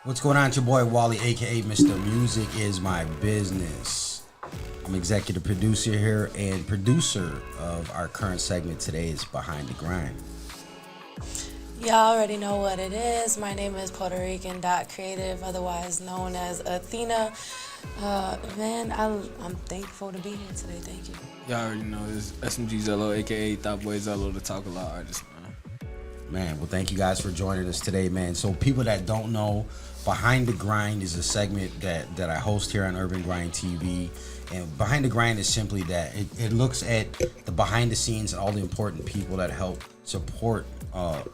What's going on? It's your boy Wally, aka Mr. Music is My Business. I'm executive producer here and producer of our current segment today is Behind the Grind. Y'all already know what it is. My name is Puerto Rican Creative, otherwise known as Athena. Man, I'm thankful to be here today. Thank you. Y'all already know this SMG Zello, aka Thot Zello, the Talk a Lot artist, Man, well, thank you guys for joining us today, man. So people that don't know, Behind the Grind is a segment that I host here on UrbanGrindTV. And Behind the Grind is simply that. It looks at the behind the scenes and all the important people that help support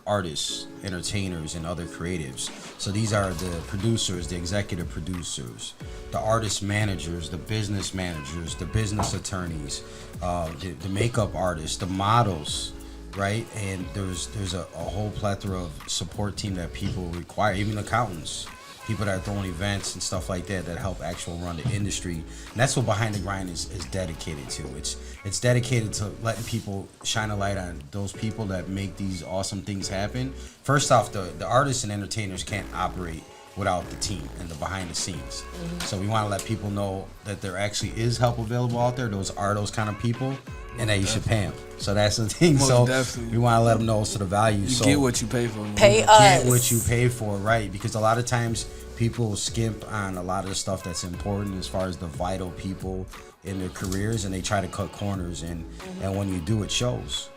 artists, entertainers, and other creatives. So these are the producers, the executive producers, the artist managers, the business managers, the business attorneys, the makeup artists, the models, right? And there's a whole plethora of support team that people require, even accountants, people that are throwing events and stuff like that help actually run the industry. And that's what Behind the Grind is dedicated to. It's dedicated to letting people shine a light on those people that make these awesome things happen. First off, the artists and entertainers can't operate without the team and the behind the scenes. Mm-hmm. So we want to let people know that there actually is help available out there. Those are those kind of people, and that you should pay them. So that's the thing. Most so definitely. We want to let them know the value. You so get what you pay for. Pay us. Get what you pay for, right? Because a lot of times people skimp on a lot of the stuff that's important as far as the vital people in their careers, and they try to cut corners, and when you do, it shows.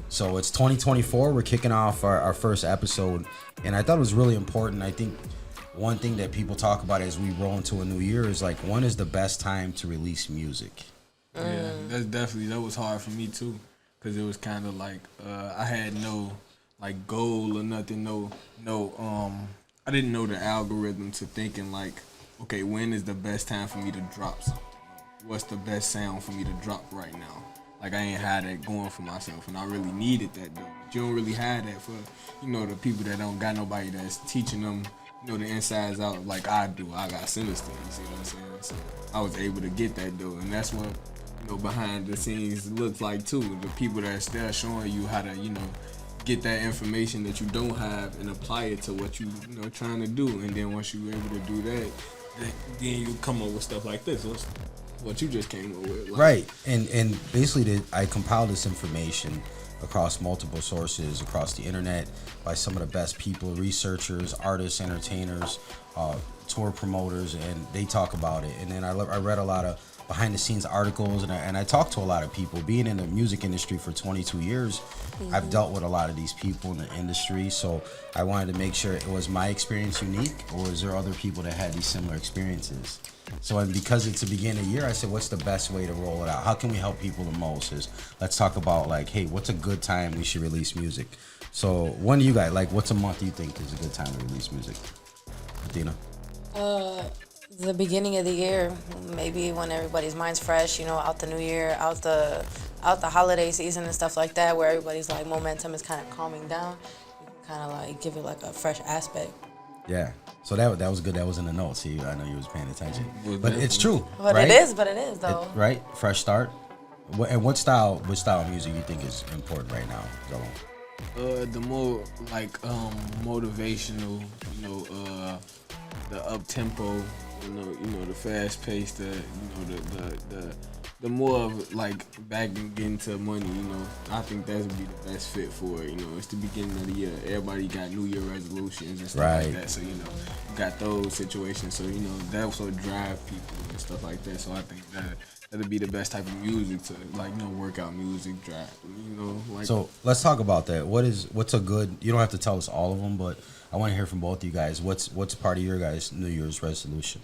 So it's 2024. We're kicking off our first episode, and I thought it was really important. I think one thing that people talk about as we roll into a new year is like, when is the best time to release music? Yeah, that was hard for me too, because it was kind of like I had no like goal or nothing, I didn't know the algorithm to thinking like, okay, when is the best time for me to drop something? What's the best sound for me to drop right now? Like, I ain't had that going for myself, and I really needed that though. But you don't really have that for, the people that don't got nobody that's teaching them, the insides out like I do. I got sinister, you see what I'm saying? So I was able to get that though, and that's what, behind the scenes looks like too. The people that's there showing you how to, get that information that you don't have and apply it to what you trying to do. And then once you're able to do that, then you come up with stuff like this. What you just came up with. Like. Right. And basically I compiled this information across multiple sources across the internet by some of the best people, researchers, artists, entertainers, tour promoters, and they talk about it. And then I read a lot of behind the scenes articles, and I talked to a lot of people. Being in the music industry for 22 years, I've dealt with a lot of these people in the industry, so I wanted to make sure it was my experience unique, or is there other people that had these similar experiences? So, and because it's the beginning of the year, I said, what's the best way to roll it out? How can we help people the most? Let's talk about like, hey, what's a good time we should release music? So when do you guys, like, what's a month you think is a good time to release music? Athena? The beginning of the year, maybe when everybody's mind's fresh, out the new year, out the holiday season and stuff like that, where everybody's like momentum is kind of calming down. You can kind of like give it like a fresh aspect. Yeah. So that was good. That was in the notes. See, I know you was paying attention, but it's true. But right? it is though. Right? Fresh start. And what style of music you think is important right now, Zello? The more like motivational, the up tempo, the fast pace, the more of like back and getting to money, I think that would be the best fit for it. It's the beginning of the year. Everybody got New Year resolutions and stuff like that. So, you got those situations. So, that also drive people and stuff like that. So I think that'd be the best type of music to like, workout music, drive, like. So let's talk about that. What's a good, you don't have to tell us all of them, but I want to hear from both of you guys. What's part of your guys' New Year's resolution?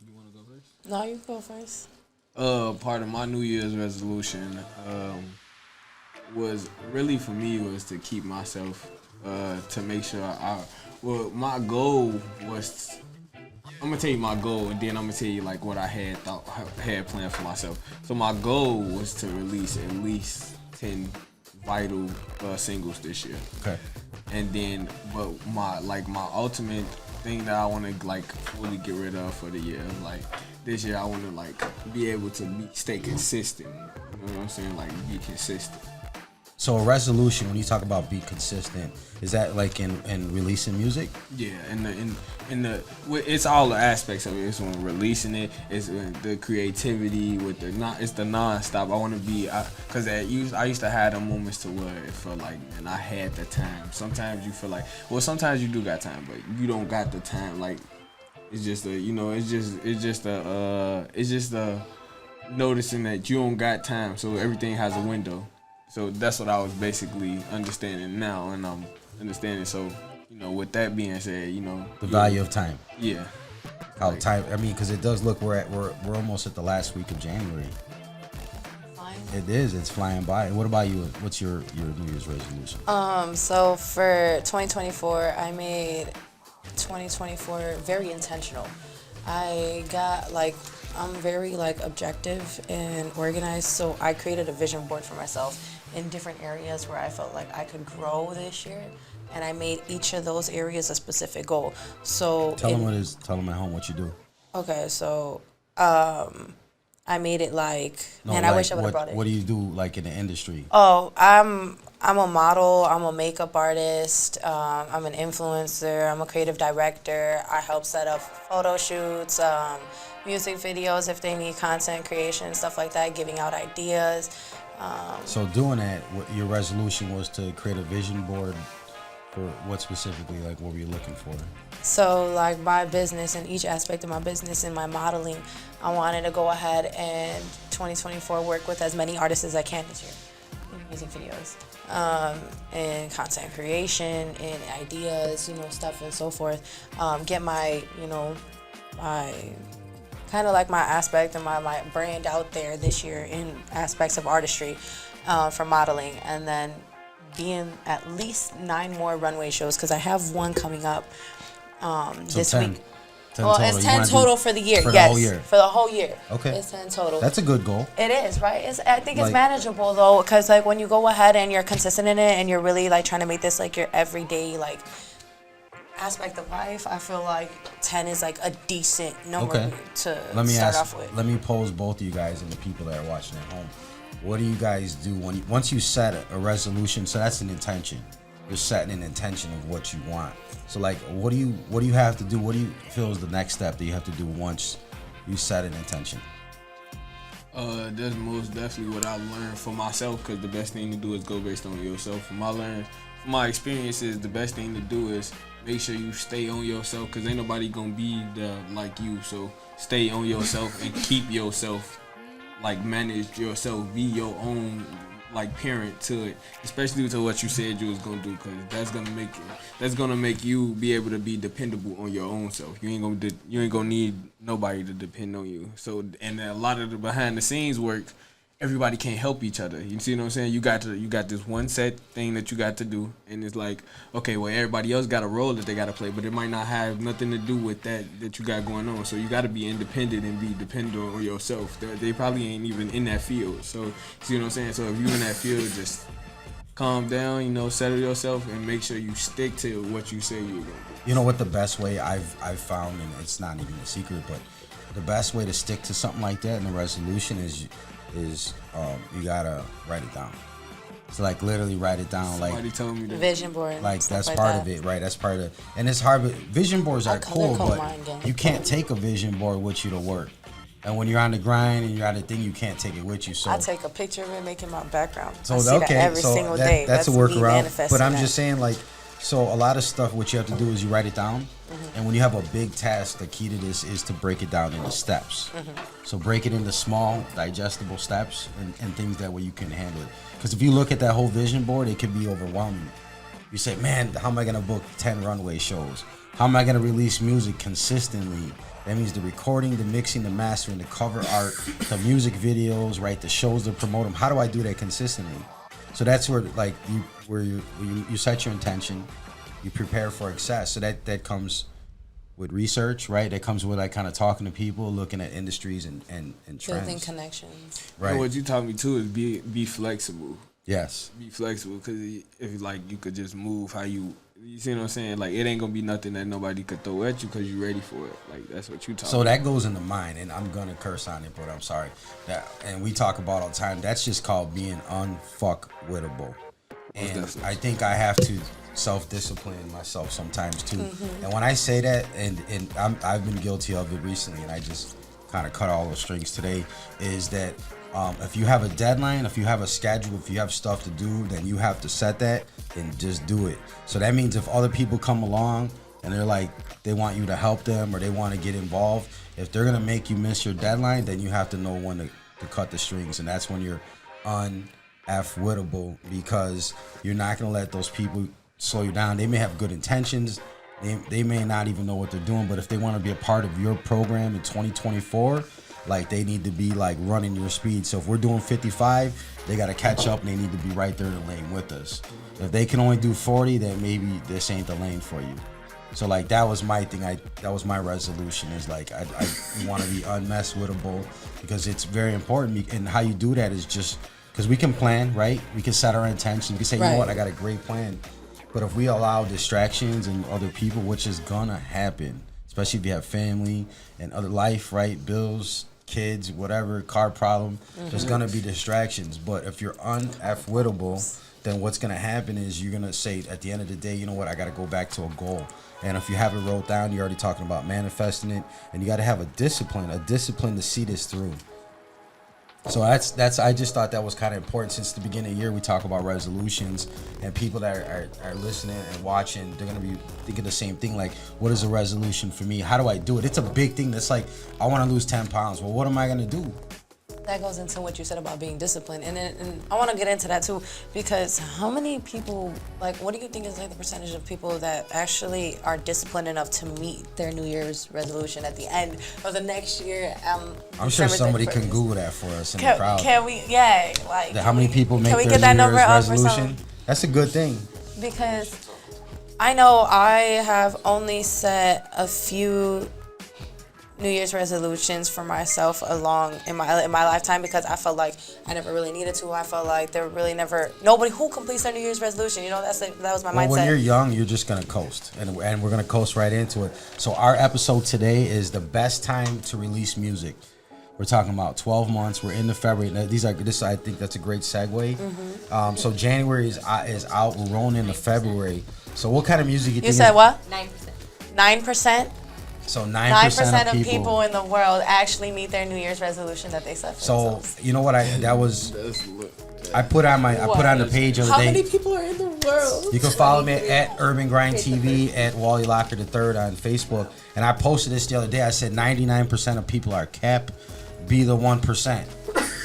You want to go first? No, you go first. Part of my New Year's resolution was really for me was to keep myself to make sure my goal was, I'm gonna tell you my goal, and then I'm gonna tell you like what I had planned for myself. So my goal was to release at least 10 vital singles this year. Okay. And then, but my ultimate thing that I want to like fully get rid of for the year, like this year I want to like be able to stay consistent. You know what I'm saying? Like be consistent. So a resolution, when you talk about be consistent, is that like in releasing music? Yeah, it's all the aspects of it. It's when releasing it. It's the creativity with it's the nonstop. I want to be, cause I used to have the moments to where it felt like, man, I had the time. Sometimes you feel like, well, sometimes you do got time, but you don't got the time. Like it's just noticing that you don't got time. So everything has a window. So that's what I was basically understanding now, and I'm understanding. So, with that being said, the value of time. Yeah. How time? I mean, because it does look we're almost at the last week of January. Flying. It is. It's flying by. And what about you? What's your New Year's resolution? So for 2024, I made 2024 very intentional. I'm very objective and organized, so I created a vision board for myself in different areas where I felt like I could grow this year, and I made each of those areas a specific goal. So Tell them at home what you do. Okay, so I made it I wish I would have brought it. What do you do in the industry? Oh, I'm a model. I'm a makeup artist. I'm an influencer. I'm a creative director. I help set up photo shoots, music videos if they need content creation, stuff like that, giving out ideas. So doing that, your resolution was to create a vision board for what specifically? What were you looking for? So my business and each aspect of my business and my modeling, I wanted to go ahead and 2024 work with as many artists as I can this year in music videos. And content creation and ideas, stuff and so forth. Get my, my kind of my aspect and my brand out there this year in aspects of artistry for modeling, and then being at least 9 more runway shows because I have one coming up this 10. week. 10 well, total. it's 10 total for the year. For yes, the whole year. For the whole year. Okay. It's 10 total. That's a good goal. It is, right? I think it's manageable though, because when you go ahead and you're consistent in it and you're really trying to make this your everyday aspect of life, I feel like 10 is a decent number to start off with. Let me pose both of you guys and the people that are watching at home. What do you guys do once you set a resolution? So that's an intention. You're setting an intention of what you want. So what do you have to do? What do you feel is the next step that you have to do once you set an intention? That's most definitely what I learned for myself, because the best thing to do is go based on yourself. From my experiences, the best thing to do is make sure you stay on yourself, because ain't nobody gonna be there like you. So stay on yourself and keep yourself, manage yourself, be your own parent to it, especially to what you said you was gonna do, because that's gonna make you be able to be dependable on your own self. You ain't gonna need nobody to depend on you. So, and a lot of the behind the scenes work, everybody can't help each other. You see what I'm saying? You got this one set thing that you got to do, and it's okay, well, everybody else got a role that they got to play, but it might not have nothing to do with that you got going on. So you got to be independent and be dependent on yourself. They probably ain't even in that field. So, see what I'm saying? So if you in that field, just calm down, settle yourself, and make sure you stick to what you say you're going to do. You know what the best way I've found, and it's not even a secret, but the best way to stick to something like that in a resolution is you gotta write it down. So literally write it down. Somebody told me that. Vision board. That's part of it, right? That's part of, and it's hard. But vision boards are cool, but you can't take a vision board with you to work. And when you're on the grind and you're on the thing, you can't take it with you. So I take a picture of it, make it my background. So I see that every single day. That's a workaround. But I'm just saying, so a lot of stuff, what you have to do is you write it down. And when you have a big task, the key to this is to break it down into steps. So break it into small, digestible steps and things that way you can handle it. Because if you look at that whole vision board, it can be overwhelming. You say, man, how am I going to book 10 runway shows? How am I going to release music consistently? That means the recording, the mixing, the mastering, the cover art, the music videos, right? The shows to promote them. How do I do that consistently? So that's where you set your intention. You prepare for success. So that comes with research, right? That comes with kind of talking to people, looking at industries and trends. Building connections. Right. And what you taught me too is be flexible. Yes. Be flexible, because if you could just move how you see what I'm saying? It ain't gonna be nothing that nobody could throw at you because you ready for it. That's what you talk. So that goes into mine, and I'm gonna curse on it, but I'm sorry. And we talk about all the time. That's just called being unfuckwittable. And I think I have to self-discipline myself sometimes too. And when I say that, and I've been guilty of it recently, and I just kind of cut all those strings today, is that if you have a deadline, if you have a schedule, if you have stuff to do, then you have to set that and just do it. So that means if other people come along and they're like, they want you to help them or they want to get involved, if they're gonna make you miss your deadline, then you have to know when to cut the strings, and that's when you're unf-wittable, because you're not gonna let those people slow you down. They may have good intentions, they may not even know what they're doing, but if they want to be a part of your program in 2024, like, they need to be like running your speed. So if we're doing 55, they got to catch up and they need to be right there in the lane with us. If they can only do 40, then maybe this ain't the lane for you. So like, that was my thing. That was my resolution, is like, I want to be unmess-wittable, because it's very important. And how you do that is just because we can plan, right? We can set our intention. We can say, you know what, I got a great plan. But if we allow distractions and other people, which is gonna happen, especially if you have family and other life, right? Bills, kids, whatever, car problem, there's gonna be distractions. But if you're unf-wittable, then what's gonna happen is you're gonna say at the end of the day, you know what, I gotta go back to a goal. And if you have it wrote down, you're already talking about manifesting it, and you gotta have a discipline to see this through. So that's I just thought that was kind of important. Since the beginning of the year, we talk about resolutions, and people that are listening and watching, they're gonna be thinking the same thing. Like, what is a resolution for me? How do I do it? It's a big thing. That's like, I want to lose 10 pounds. Well, what am I gonna do? That goes into what you said about being disciplined, and I want to get into that too, because how many people, like, what do you think is like the percentage of people that actually are disciplined enough to meet their New Year's resolution at the end of the next year? I'm sure somebody can Google that for us in the crowd. Can we? Yeah, like, how many people make their that New number Year's up resolution? That's a good thing. Because I know I have only set a few New Year's resolutions for myself along in my lifetime, because I felt like I never really needed to. I felt like there really never nobody who completes their New Year's resolution. You know, that was my mindset. When you're young, you're just gonna coast, and we're gonna coast right into it. So our episode today is the best time to release music. We're talking about 12 months. We're into February. Now, I think that's a great segue. So January is out. We're rolling into February. So what kind of music you think? You said what? 9%. 9%. So 9% of people in the world actually meet their New Year's resolution that they set for themselves. So you know what I put on the page the other day. How many people are in the world? You can follow me at UrbanGrindTV, at Wally Lockard III on Facebook, and I posted this the other day. I said 99% of people are cap. Be the 1%.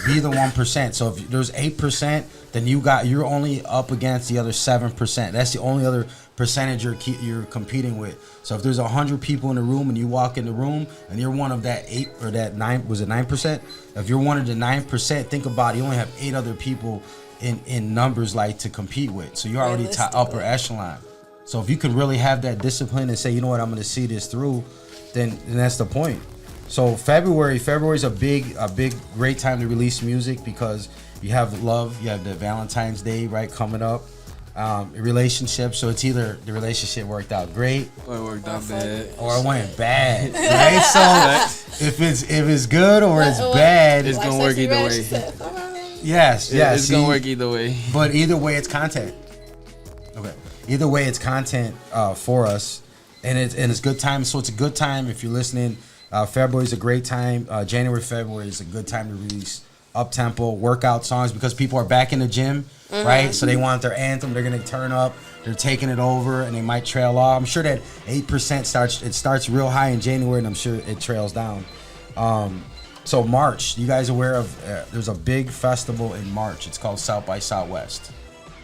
Be the 1%. So if there's 8%, then you're only up against the other 7%. That's the only other percentage you're competing with. So if there's 100 people in the room and you walk in the room and you're one of that 8 or that 9, was it 9%? If you're one of the 9%, think about it. You only have 8 other people in numbers like to compete with. So you're already upper echelon. So if you can really have that discipline and say, you know what, I'm going to see this through, then that's the point. So February is a great time to release music, because you have love, you have the Valentine's Day, right, coming up. Relationships, so it's either the relationship worked out great, or it worked out bad, or it went bad, right? So if it's good or it's bad, it's gonna work either way. Yes, it's gonna work either way. But either way, it's content. Okay, either way, it's content for us, and it's good time. So it's a good time if you're listening. February is a great time. February is a good time to release up-tempo workout songs, because people are back in the gym, right? So they want their anthem. They're going to turn up. They're taking it over, and they might trail off. I'm sure that 8% starts real high in January, and I'm sure it trails down. So March, you guys aware of, there's a big festival in March. It's called South by Southwest.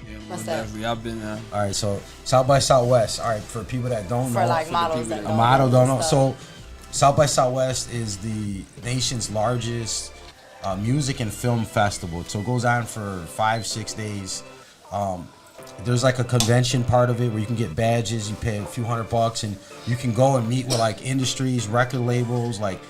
Yeah, definitely. I've been there. All right, so South by Southwest. All right, for people that don't know. For like models that don't know. So South by Southwest is the nation's largest music and film festival. So it goes on for 5-6 days. There's like a convention part of it where you can get badges. You pay a few $100 and you can go and meet with like industries, record labels, like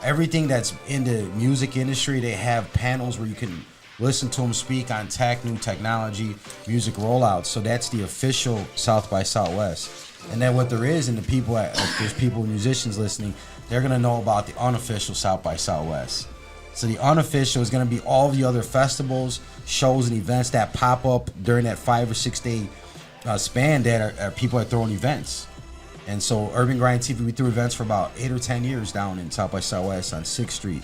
everything that's in the music industry. They have panels where you can listen to them speak on new technology, music rollouts. So that's the official South by Southwest. And then what there is, and there's people, musicians listening, they're gonna know about the unofficial South by Southwest. So the unofficial is going to be all the other festivals, shows, and events that pop up during that 5 or 6 day span that people are throwing events. And so Urban Grind TV, we threw events for about 8 or 10 years down in South by Southwest on 6th Street.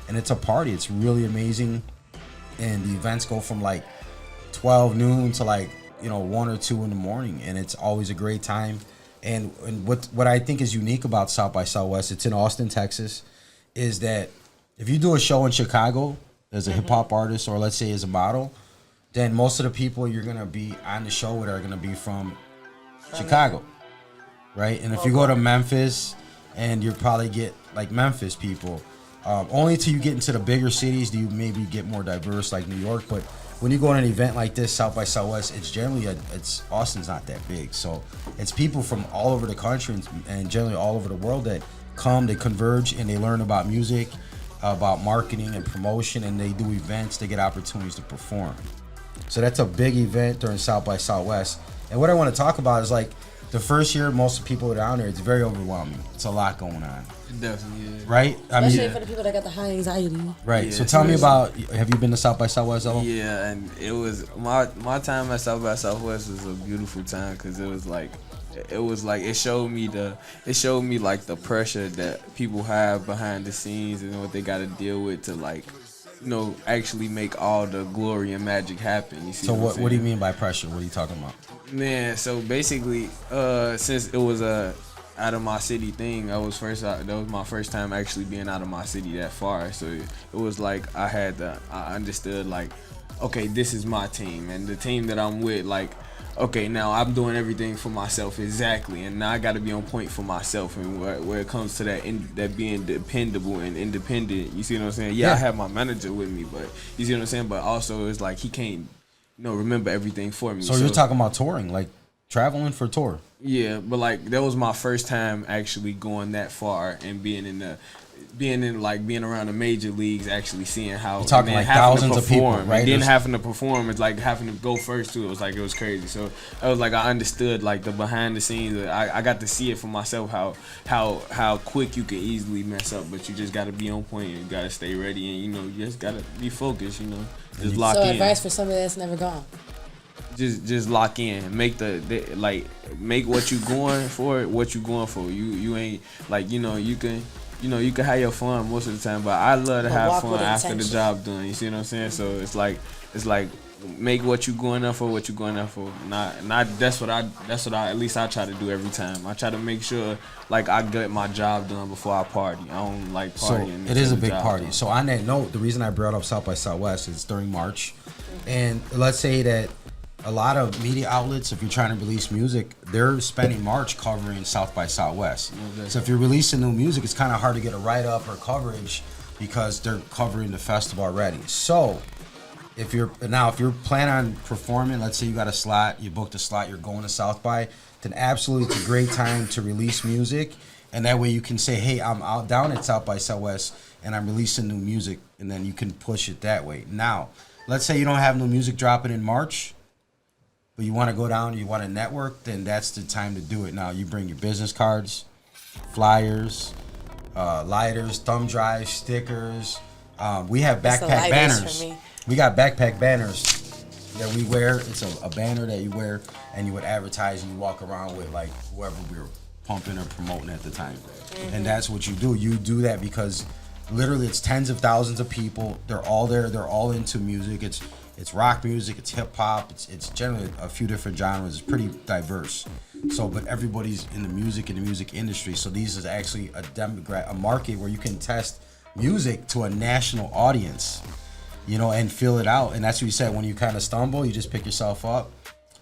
And it's a party. It's really amazing. And the events go from like 12 noon to like, 1 or 2 in the morning. And it's always a great time. And what I think is unique about South by Southwest, it's in Austin, Texas, is that if you do a show in Chicago as a hip hop artist, or let's say as a model, then most of the people you're going to be on the show with are going to be from Chicago. Right? And if you go to Memphis, and you probably get like Memphis people, only till you get into the bigger cities do you maybe get more diverse like New York. But when you go to an event like this, South by Southwest, it's generally Austin's not that big, so it's people from all over the country and generally all over the world that come, they converge, and they learn about music, about marketing and promotion, and they do events, they get opportunities to perform. So that's a big event during South by Southwest. And what I want to talk about is like the first year, most of the people down there, it's very overwhelming. It's a lot going on. It definitely is. Right? Especially for the people that got the high anxiety. Right. Yeah, so tell me about, have you been to South by Southwest at all? Yeah, and it was, my time at South by Southwest was a beautiful time, because it showed me like the pressure that people have behind the scenes and what they got to deal with to like, actually make all the glory and magic happen. You see? So what do you mean by pressure? What are you talking about? Man, so basically, since it was a out of my city thing, that was my first time actually being out of my city that far. So it was like I understood like, okay, this is my team, and the team that I'm with, like, okay, now I'm doing everything for myself exactly, and now I got to be on point for myself. And where it comes to that being dependable and independent, you see what I'm saying? Yeah, I have my manager with me, but you see what I'm saying? But also it's like he can't, remember everything for me. So you're talking about touring, like traveling for tour? Yeah, but like that was my first time actually going that far and being around the major leagues, actually seeing how, you're talking like thousands of people, right? And then having to perform, it's like having to go first too. It was crazy. So I was like, I understood like the behind the scenes. I got to see it for myself how quick you can easily mess up, but you just got to be on point. You got to stay ready, and you just got to be focused. Just lock in. So advice for somebody that's never gone. Just lock in. Make make what you going for what you going for. You ain't like you can have your fun most of the time, but I love to have fun after the job done. You see what I'm saying? So it's like make what you going up for what you going up for. Not that's what I at least I try to do every time. I try to make sure like I get my job done before I party. I don't like partying. So it is a big party. Done. So on that note, the reason I brought up South by Southwest is during March, and let's say that a lot of media outlets, if you're trying to release music, they're spending March covering South by Southwest. Okay. So if you're releasing new music, it's kind of hard to get a write-up or coverage because they're covering the festival already. So if you're planning on performing, let's say you got a slot, you booked a slot, you're going to South by, then absolutely it's a great time to release music. And that way you can say, hey, I'm out down at South by Southwest and I'm releasing new music, and then you can push it that way. Now, let's say you don't have new music dropping in March, but you want to go down, you want to network, then that's the time to do it. Now, you bring your business cards, flyers, lighters, thumb drives, stickers. We have backpack banners. We got backpack banners that we wear. It's a banner that you wear, and you would advertise, and you walk around with like whoever we were pumping or promoting at the time. Mm-hmm. And that's what you do. You do that because literally it's tens of thousands of people. They're all there. They're all into music. It's rock music, it's hip hop, it's generally a few different genres. It's pretty diverse. So, but everybody's in the music industry. So these is actually a market where you can test music to a national audience, and feel it out. And that's what you said, when you kind of stumble, you just pick yourself up.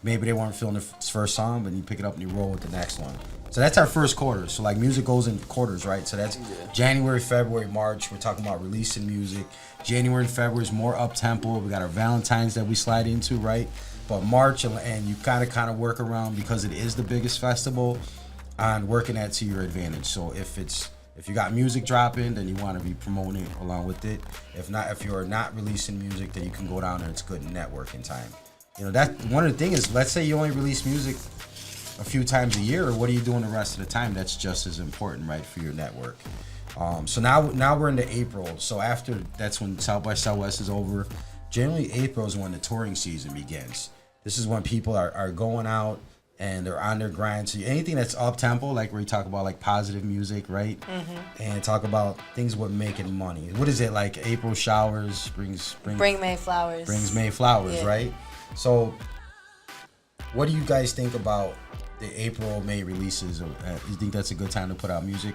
Maybe they weren't feeling the first song, but you pick it up and you roll with the next one. So that's our first quarter. So like music goes in quarters, right? So that's January, February, March. We're talking about releasing music. January and February is more up-tempo. We got our Valentine's that we slide into, right? But March, and you kind of work around, because it is the biggest festival, on working that to your advantage. So if you got music dropping, then you want to be promoting it along with it. If you're not releasing music, then you can go down there. It's good networking time. That one of the things is, let's say you only release music a few times a year, or what are you doing the rest of the time? That's just as important, right, for your network. So now we're into April. So after that's when South by Southwest is over. Generally, April is when the touring season begins. This is when people are going out and they're on their grind. So anything that's up tempo, like where you talk about like positive music, right? And talk about things with making money. What is it like? April showers Bring May flowers. Brings May flowers, Yeah. right? So, what do you guys think about the April, May releases? You think that's a good time to put out music?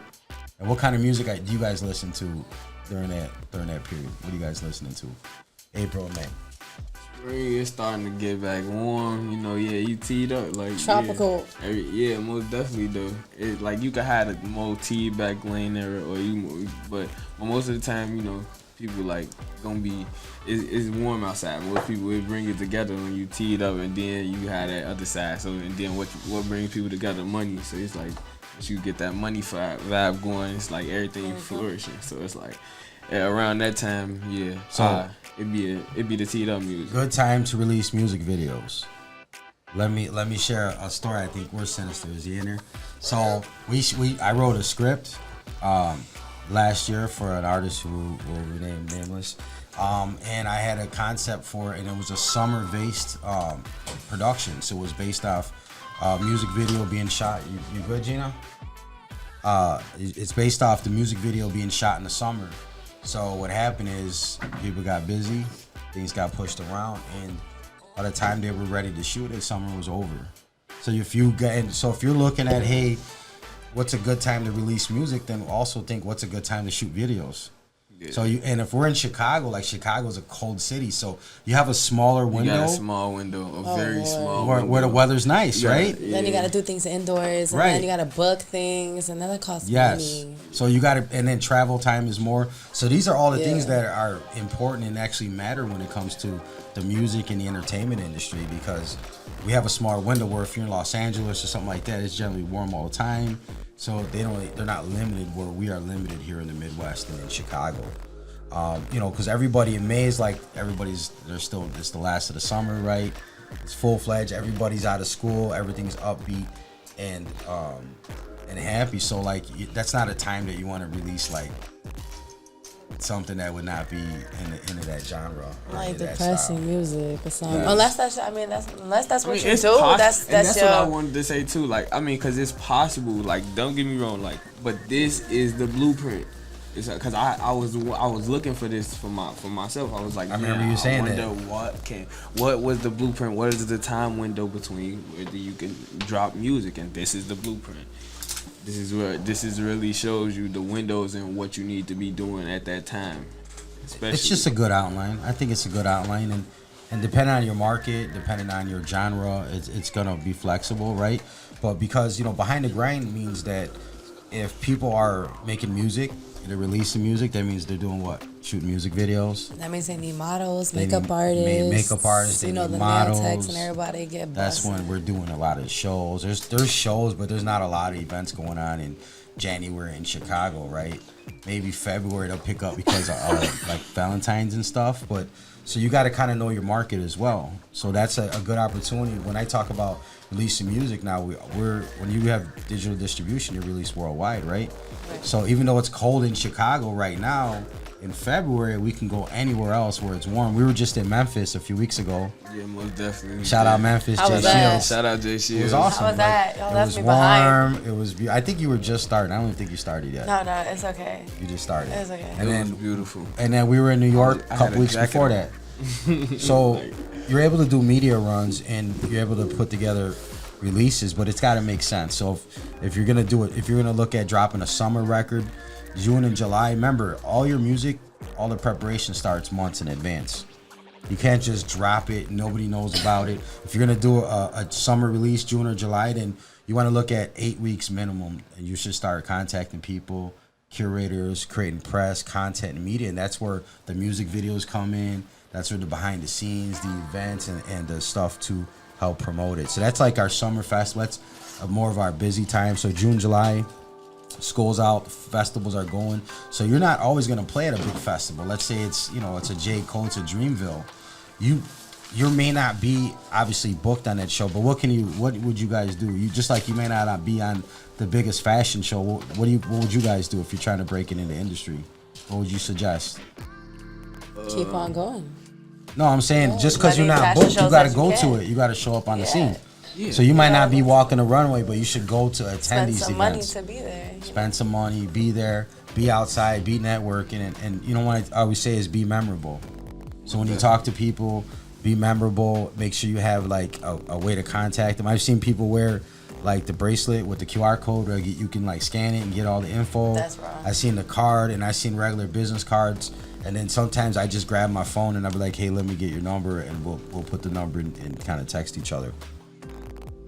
And what kind of music do you guys listen to during that period? What are you guys listening to? April and May. Spring is starting to get back warm, you know. Yeah, you teed up like Tropical. Yeah, most definitely though. It like you could have a more teed back lane era, but most of the time, you know, people like gonna be it's warm outside. Most people will bring it together when you teed up, and then you have that other side. So and then what brings people together? Money. So it's like once you get that money vibe going, it's like everything flourishing. So it's like around that time, yeah. So it'd be the teed up music. Good time to release music videos. Let me share a story. I think where's Sinister? Is he in there? So I wrote a script last year for an artist who will remain nameless. And I had a concept for it, and it was a summer-based production. So it was based off music video being shot. You good, Gina? It's based off the music video being shot in the summer. So what happened is people got busy, things got pushed around, and by the time they were ready to shoot it, summer was over. So if you're looking at, hey, what's a good time to release music, then also think what's a good time to shoot videos. Yeah. So and if we're in Chicago, like Chicago's a cold city, so you have a smaller window. You got a small window, very small window. Where the weather's nice, right? Yeah. Then you got to do things indoors, and right. then you got to book things, and then that costs yes. money. So you got to, and then travel time is more. So these are all the things that are important and actually matter when it comes to the music and the entertainment industry, because we have a small window where if you're in Los Angeles or something like that, it's generally warm all the time. So they're not limited where we are limited here in the Midwest and in Chicago. You know, because everybody in May is like it's the last of the summer, right? It's full-fledged. Everybody's out of school. Everything's upbeat and happy. So like that's not a time that you want to release like something that would not be into that genre. Like depressing music or something. Yes. Unless that's what you it's do. That's your... what I wanted to say too. Like, I mean, because it's possible. Like, don't get me wrong. Like, but this is the blueprint. It's because I was looking for this for myself. I was like, I remember you saying that. What was the blueprint? What is the time window between where you can drop music? And this is the blueprint. This is really shows you the windows and what you need to be doing at that time. Especially. It's just a good outline. I think it's a good outline, and depending on your market, depending on your genre, it's gonna be flexible, right? But because behind the grind means that if people are making music, they're releasing music, that means they're doing what? Shooting music videos. That means they need models, makeup artists. They need the models. nail techs and everybody get busted. That's when we're doing a lot of shows. There's shows, but there's not a lot of events going on in January in Chicago, right? Maybe February they'll pick up because of like Valentine's and stuff. But so you got to kind of know your market as well. So that's a good opportunity. When I talk about releasing music now, when you have digital distribution, you release worldwide, right? So even though it's cold in Chicago right now, in February we can go anywhere else where it's warm. We were just in Memphis a few weeks ago. Yeah, most definitely. Shout out Memphis, How Jay was that? Shields. Shout out Jay Shields. It was awesome. How was that? Y'all It left was me warm. behind. It was. I think you were just starting. I don't even think you started yet. No, it's okay. You just started. It's okay. And It then was beautiful. And then we were in New York I a had couple a weeks jacket before on. that. So you're able to do media runs and you're able to put together releases, but it's got to make sense. So if you're gonna do it, if you're gonna look at dropping a summer record, June and July, remember all your music, all the preparation starts months in advance. You can't just drop it. Nobody knows about it. If you're gonna do a summer release, June or July, then you want to look at 8 weeks minimum, and you should start contacting people, curators, creating press, content, and media, and that's where the music videos come in. That's where the behind the scenes, the events, and the stuff to help promote it. So that's like our summer festival. That's more of our busy time. So June, July, school's out, festivals are going. So you're not always gonna play at a big festival. Let's say it's a J. Cole, it's a Dreamville. you may not be obviously booked on that show, but what would you guys do? You just like you may not be on the biggest fashion show. What would you guys do if you're trying to break it in the industry? What would you suggest? Keep on going. No, I'm saying just because you're not booked, you got to go to it. You got to show up on the scene. Yeah. So you might not be walking the runway, but you should go to attend these events. Spend some money to be there. Spend some money, be there, be outside, be networking, and you know what I always say is be memorable. So when you talk to people, be memorable. Make sure you have like a way to contact them. I've seen people wear like the bracelet with the QR code where you can like scan it and get all the info. That's wrong. I've seen the card and I've seen regular business cards. And then sometimes I just grab my phone and I'll be like, hey, let me get your number, and we'll put the number in and kind of text each other.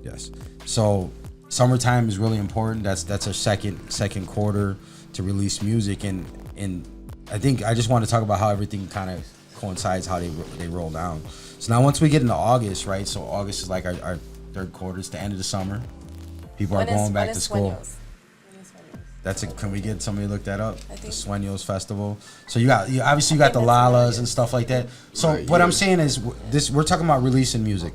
Yes. So summertime is really important. That's our second quarter to release music, and I think I just want to talk about how everything kind of coincides, how they roll down. So now once we get into August, right? So August is like our third quarter. It's the end of the summer. People are going back to school. Can we get somebody to look that up? The Sueños Festival. So you got the Lalas and stuff like that. So what I'm saying is this: we're talking about releasing music.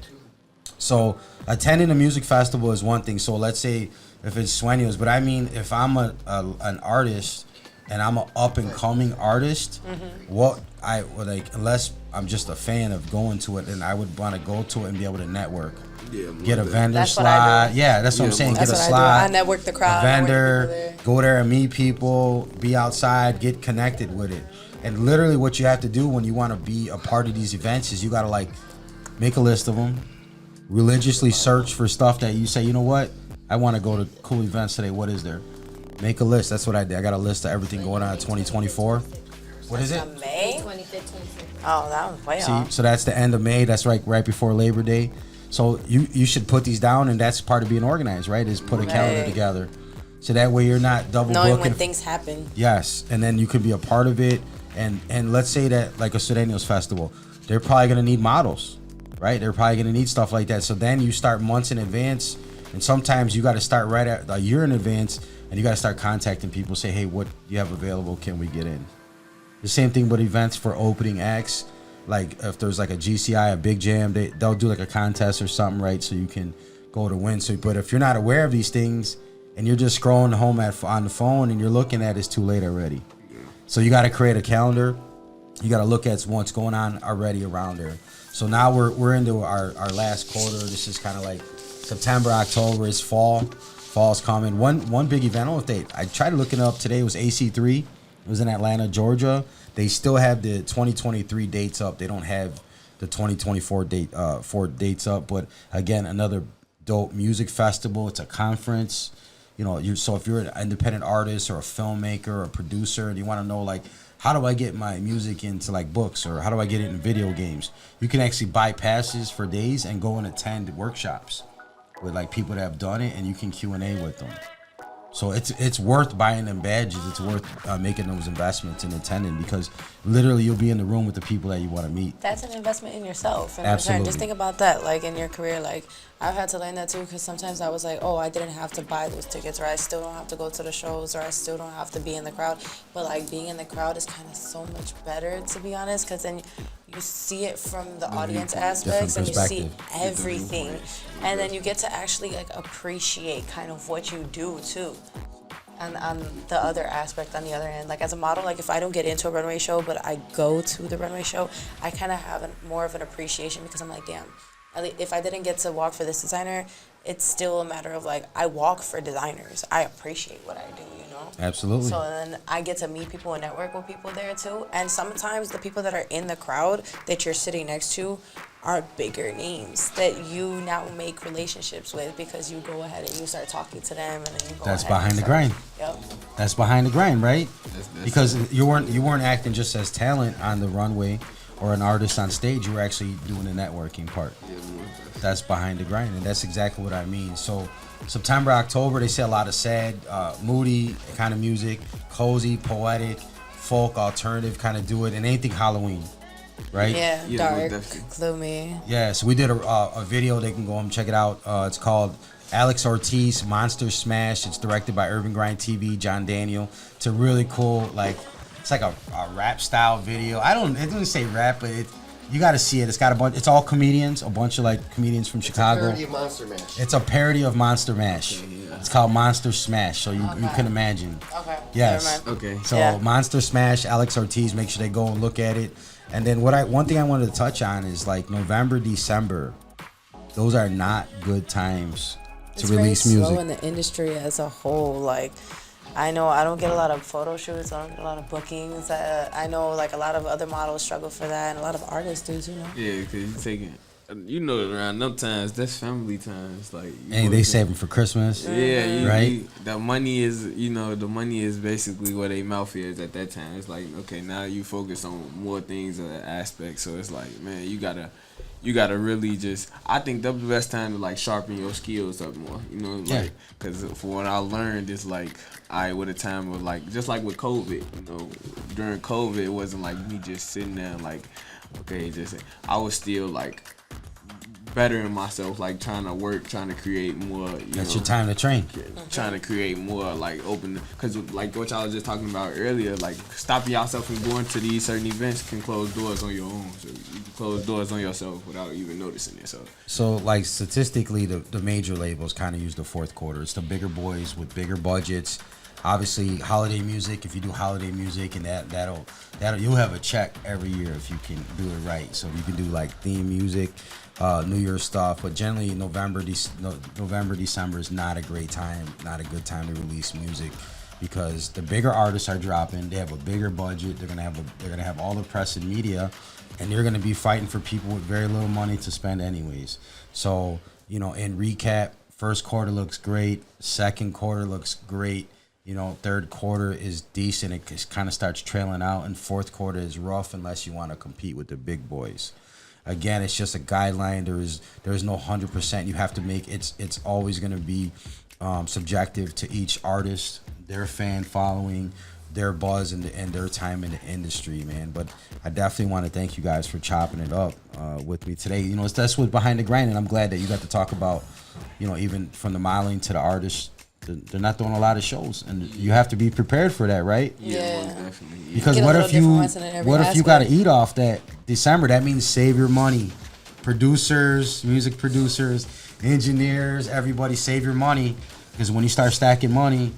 So attending a music festival is one thing. So let's say if it's Sueños, but I mean if I'm an artist and I'm an up and coming artist, what I would like, unless I'm just a fan of going to it, then I would want to go to it and be able to network. Yeah, get a vendor slot. Yeah, that's what I'm saying. Get a slot. I network the crowd. A vendor. Go there and meet people. Be outside. Get connected with it. And literally, what you have to do when you want to be a part of these events is you got to like make a list of them. Religiously search for stuff that you say, you know what, I want to go to cool events today. What is there? Make a list. That's what I did. I got a list of everything going on in 2024. What is it? May? 25th, 26th. Oh, that was way off. So that's the end of May. That's right before Labor Day. So you should put these down, and that's part of being organized, right? Is put a calendar together, so that way you're not double booking. Knowing when things happen. Yes, and then you could be a part of it. And let's say that like a Sueños festival, they're probably gonna need models, right? They're probably gonna need stuff like that. So then you start months in advance, and sometimes you got to start right at a year in advance, and you got to start contacting people. Say, hey, what do you have available? Can we get in? The same thing with events for opening acts. Like if there's like a GCI, a big jam, they'll do like a contest or something, right? So you can go to win. So, but if you're not aware of these things and you're just scrolling home on the phone and you're looking at it, it's too late already. So you got to create a calendar. You got to look at what's going on already around there. So now we're into our last quarter. This is kind of like September, October is fall. Fall's coming. One big event. I don't know if I tried to look it up today. It was AC3. It was in Atlanta, Georgia. They still have the 2023 dates up. They don't have the 2024 dates up. But again, another dope music festival. It's a conference. You know, so if you're an independent artist or a filmmaker or a producer and you want to know like, how do I get my music into like books, or how do I get it in video games? You can actually buy passes for days and go and attend workshops with like people that have done it, and you can Q&A with them. So it's worth buying them badges. It's worth making those investments and attending, because literally you'll be in the room with the people that you want to meet. That's an investment in yourself. And absolutely. Just think about that, like in your career. Like I've had to learn that too, because sometimes I was like, oh, I didn't have to buy those tickets, or I still don't have to go to the shows, or I still don't have to be in the crowd. But like being in the crowd is kind of so much better, to be honest, because then you see it from the audience aspects, and you see everything, and then you get to actually like appreciate kind of what you do too. And on the other aspect, on the other end, like as a model, like if I don't get into a runway show, but I go to the runway show, I kind of have more of an appreciation, because I'm like, damn, if I didn't get to walk for this designer, it's still a matter of like, I walk for designers. I appreciate what I do, you know? Absolutely. So then I get to meet people and network with people there too. And sometimes the people that are in the crowd that you're sitting next to are bigger names that you now make relationships with, because you go ahead and you start talking to them, and then you go That's ahead behind the grind. Yep. That's behind the grind, right? Because you weren't acting just as talent on the runway or an artist on stage. You were actually doing the networking part. That's behind the grind, and that's exactly what I mean. So September, October, they say a lot of sad, moody kind of music, cozy, poetic, folk, alternative kind of do it, and anything Halloween. Right? Yeah, dark, gloomy. Yeah, so we did a video. They can go home and check it out. It's called Alex Ortiz Monster Smash. It's directed by UrbanGrindTV, John Daniel. It's a really cool, like, it's like a rap style video. It doesn't say rap, but You got to see it. It's got a bunch. It's all comedians. A bunch of like comedians from Chicago. It's a parody of Monster Mash. It's a parody of Monster Mash. Okay, yeah. It's called Monster Smash. So you can imagine. Okay. Yes. Never mind. Okay. So Yeah. Monster Smash, Alex Ortiz. Make sure they go and look at it. And then one thing I wanted to touch on is like November, December. Those are not good times to It's release very music. slow in the industry as a whole. Like, I know I don't get a lot of photo shoots. I don't get a lot of bookings. I know like a lot of other models struggle for that, and a lot of artists do too. Yeah, because you taking, around them times, that's family times. Like, And they save them for Christmas. Yeah, Right? the money is, the money is basically where their mouth is at that time. It's like, okay, now you focus on more things or aspects. So it's like, man, you gotta really just. I think that's the best time to like sharpen your skills up more. Like, because for what I learned, it's like, with a time of like, just like with COVID. During COVID, it wasn't like me just sitting there like, okay, I was still like bettering myself, like trying to work, trying to create more. That's your time to train. Trying to create more, like open, because like what y'all was just talking about earlier, like stopping yourself from going to these certain events can close doors on your own. So you can close doors on yourself without even noticing it. So like statistically, the major labels kind of use the fourth quarter. It's the bigger boys with bigger budgets. Obviously, holiday music. If you do holiday music, and that'll you'll have a check every year if you can do it right. So you can do like theme music, New Year's stuff. But generally, November, December is not a great time, not a good time to release music, because the bigger artists are dropping. They have a bigger budget. They're gonna have all the press and media, and they're gonna be fighting for people with very little money to spend anyways. So in recap, first quarter looks great. Second quarter looks great. Third quarter is decent. It kind of starts trailing out, and fourth quarter is rough unless you want to compete with the big boys. Again, it's just a guideline. There is no 100%. You have to make it's always going to be subjective to each artist, their fan following, their buzz, and their time in the industry, man. But I definitely want to thank you guys for chopping it up with me today. That's what's behind the grind, and I'm glad that you got to talk about, even from the modeling to the artists. They're not doing a lot of shows, and you have to be prepared for that, right? Yeah. Most definitely. Yeah. Because Get a what little if you different lesson in every aspect. got to eat off that December? That means save your money. Producers, music producers, engineers, everybody save your money, because when you start stacking money,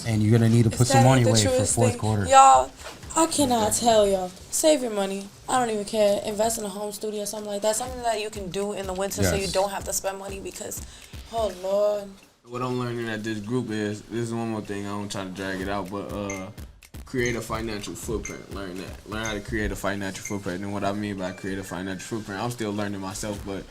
and you're gonna need to put some money away for fourth quarter. Y'all, I cannot tell y'all. Save your money. I don't even care. Invest in a home studio or something like that. Something that you can do in the winter so you don't have to spend money, because, oh Lord. What I'm learning at this group is, this is one more thing, I don't try to drag it out, but create a financial footprint. Learn that. Learn how to create a financial footprint. And what I mean by create a financial footprint, I'm still learning myself, but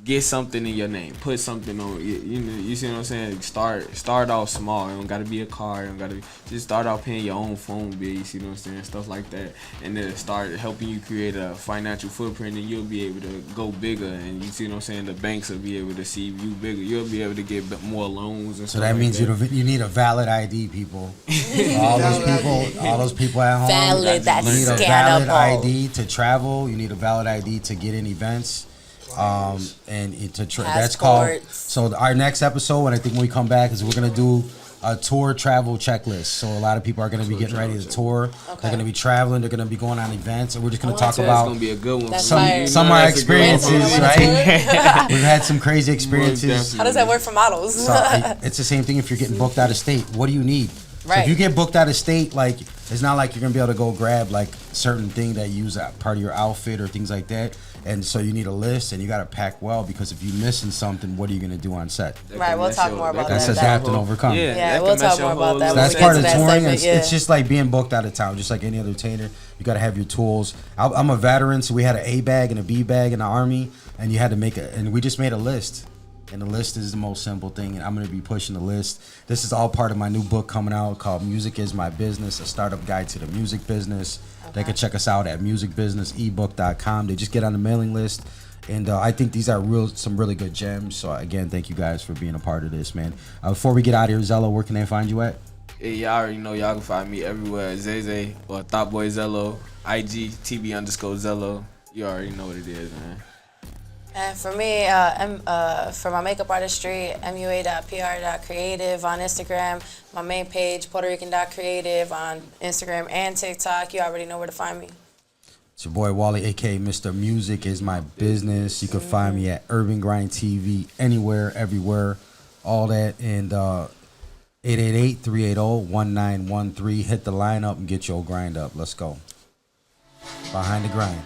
get something in your name. Put something on. You see what I'm saying? Start off small. It don't gotta be a car. It don't gotta be, just start off paying your own phone bill. You see what I'm saying? Stuff like that, and then start helping you create a financial footprint, and you'll be able to go bigger. And you see what I'm saying? The banks will be able to see you bigger. You'll be able to get more loans and So stuff. that means like you need a valid ID, people. all those people at home. Valid, that's you need a valid scannable. ID to travel. You need a valid ID to get in events. And that's called. So our next episode, and I think when we come back, is we're gonna do a tour travel checklist. So a lot of people are gonna be getting ready to tour. They're gonna be traveling. They're gonna be going on events, and we're just gonna talk That's about gonna be a good one. some of our experiences. Right? We've had some crazy experiences. How does that work for models? So it's the same thing if you're getting booked out of state. What do you need? So Right. if you get booked out of state, like, it's not like you're gonna be able to go grab like certain thing that you use as part of your outfit or things like that. And so you need a list, and you gotta pack well, because if you're missing something, what are you gonna do on set? Right, we'll talk more about That's that. adapt and overcome. Yeah, we'll talk more about that. So when that's we part get of to the that touring. segment, It's just like being booked out of town, just like any other entertainer. You got to have your tools. I'm a veteran, so we had an A bag and a B bag in the Army, and you had to and we just made a list. And the list is the most simple thing, and I'm going to be pushing the list. This is all part of my new book coming out called Music is My Business, a startup guide to the music business. They can check us out at musicbusinessebook.com. They just get on the mailing list. And I think these are some really good gems. So, again, thank you guys for being a part of this, man. Before we get out of here, Zello, where can they find you at? Yeah, y'all already know y'all can find me everywhere. Zay or Thotboy Zello, IG TB_Zello. You already know what it is, man. And for me, for my makeup artistry, mua.pr.creative on Instagram. My main page, PuertoRican.creative on Instagram and TikTok. You already know where to find me. It's your boy Wally, aka Mr. Music is my business. You can find me at UrbanGrindTV anywhere, everywhere, all that. And 888-380-1913. Hit the line up and get your grind up. Let's go. Behind the Grind.